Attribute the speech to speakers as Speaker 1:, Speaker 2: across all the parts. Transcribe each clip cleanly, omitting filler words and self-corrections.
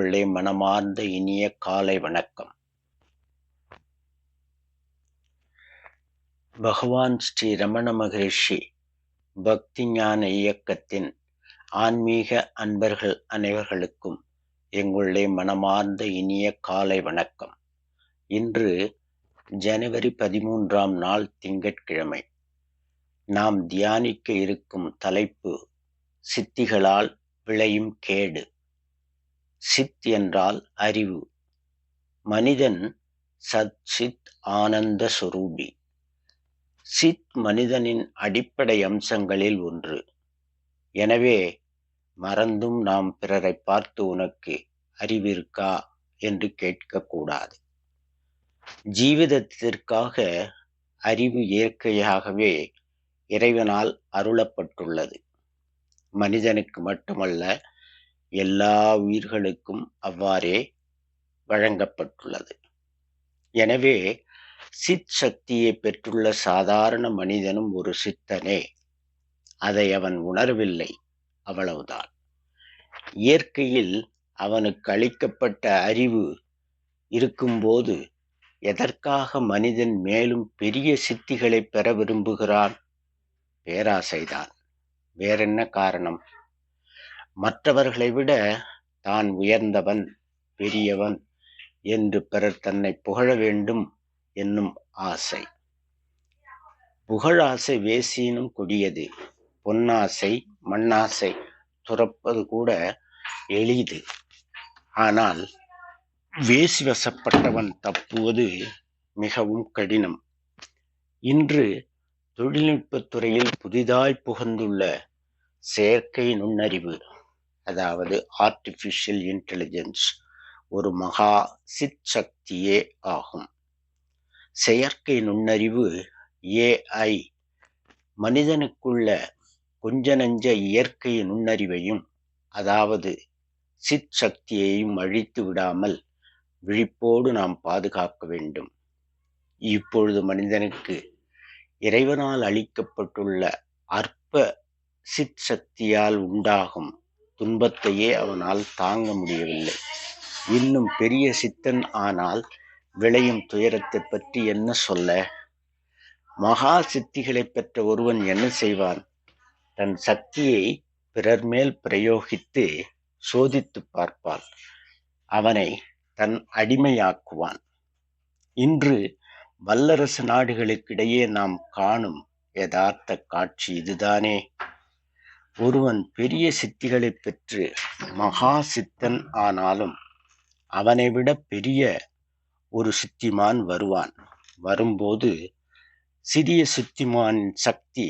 Speaker 1: எங்களுடைய மனமார்ந்த இனிய காலை வணக்கம். பகவான் ஸ்ரீ ரமண மகரிஷி பக்தி ஞான இயக்கத்தின் ஆன்மீக அன்பர்கள் அனைவர்களுக்கும் எங்களுடைய மனமார்ந்த இனிய காலை வணக்கம். இன்று ஜனவரி 13ஆம் நாள் திங்கட்கிழமை. நாம் தியானிக்க இருக்கும் தலைப்பு சித்திகளால் விளையும் கேடு. சித் என்றால் அறிவு. மனிதன் சத் சித் ஆனந்த சுரூபி. சித் மனிதனின் அடிப்படை அம்சங்களில் ஒன்று. எனவே மறந்தும் நாம் பிறரை பார்த்து உனக்கு அறிவு இருக்கா என்று கேட்கக்கூடாது. ஜீவிதத்திற்காக அறிவு இயற்கையாகவே இறைவனால் அருளப்பட்டுள்ளது. மனிதனுக்கு மட்டுமல்ல, எல்லா உயிர்களுக்கும் அவ்வாறே வழங்கப்பட்டுள்ளது. எனவே சித் சக்தியை பெற்றுள்ள சாதாரண மனிதனும் ஒரு சித்தனே. அதை அவன் உணரவில்லை, அவ்வளவுதான். இயற்கையில் அவனுக்கு அளிக்கப்பட்ட அறிவு இருக்கும்போது எதற்காக மனிதன் மேலும் பெரிய சித்திகளை பெற விரும்புகிறான்? பேராசைதான். வேறென்ன காரணம்? மற்றவர்களை விட தான் உயர்ந்தவன், பெரியவன் என்று பிறர் தன்னை புகழ வேண்டும் என்னும் ஆசை. புகழாசை வேசினும் கொடியது. பொன்னாசை மண்ணாசை துறப்பது கூட எளிது. ஆனால் வேசி வசப்பட்டவன் தப்புவது மிகவும் கடினம். இன்று தொழில்நுட்பத் துறையில் புதிதாய் புகுந்துள்ள செயற்கை நுண்ணறிவு, அதாவது ஆர்டிஃபிஷியல் இன்டெலிஜென்ஸ், ஒரு மகா சித் சக்தியே ஆகும். செயற்கை நுண்ணறிவு AI மனிதனுக்குள்ள கொஞ்ச நஞ்ச இயற்கை நுண்ணறிவையும், அதாவது சித் சக்தியையும் அழித்து விடாமல் விழிப்போடு நாம் பாதுகாக்க வேண்டும். இப்பொழுது மனிதனுக்கு இறைவனால் அளிக்கப்பட்டுள்ள அற்ப சித் சக்தியால் உண்டாகும் துன்பத்தையே அவனால் தாங்க முடியவில்லை. இன்னும் பெரிய சித்தன் ஆனால் விளையும் துயரத்தை பற்றி என்ன சொல்ல? மகா சித்திகளை பெற்ற ஒருவன் என்ன செய்வான்? தன் சக்தியை பிறர் மேல் பிரயோகித்து சோதித்து பார்ப்பான். அவனை தன் அடிமையாக்குவான். இன்று வல்லரசு நாடுகளுக்கிடையே நாம் காணும் யதார்த்த காட்சி இதுதானே. ஒருவன் பெரிய சித்திகளை பெற்று மகா சித்தன் ஆனாலும் அவனை விட பெரிய ஒரு சித்திமான் வருவான். வரும்போது சிறிய சித்திமானின் சக்தி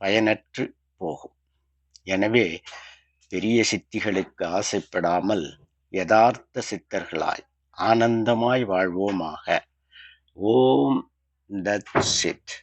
Speaker 1: பயனற்று போகும். எனவே பெரிய சித்திகளுக்கு ஆசைப்படாமல் யதார்த்த சித்தர்களாய் ஆனந்தமாய் வாழ்வோமாக. ஓம் தத் சித்.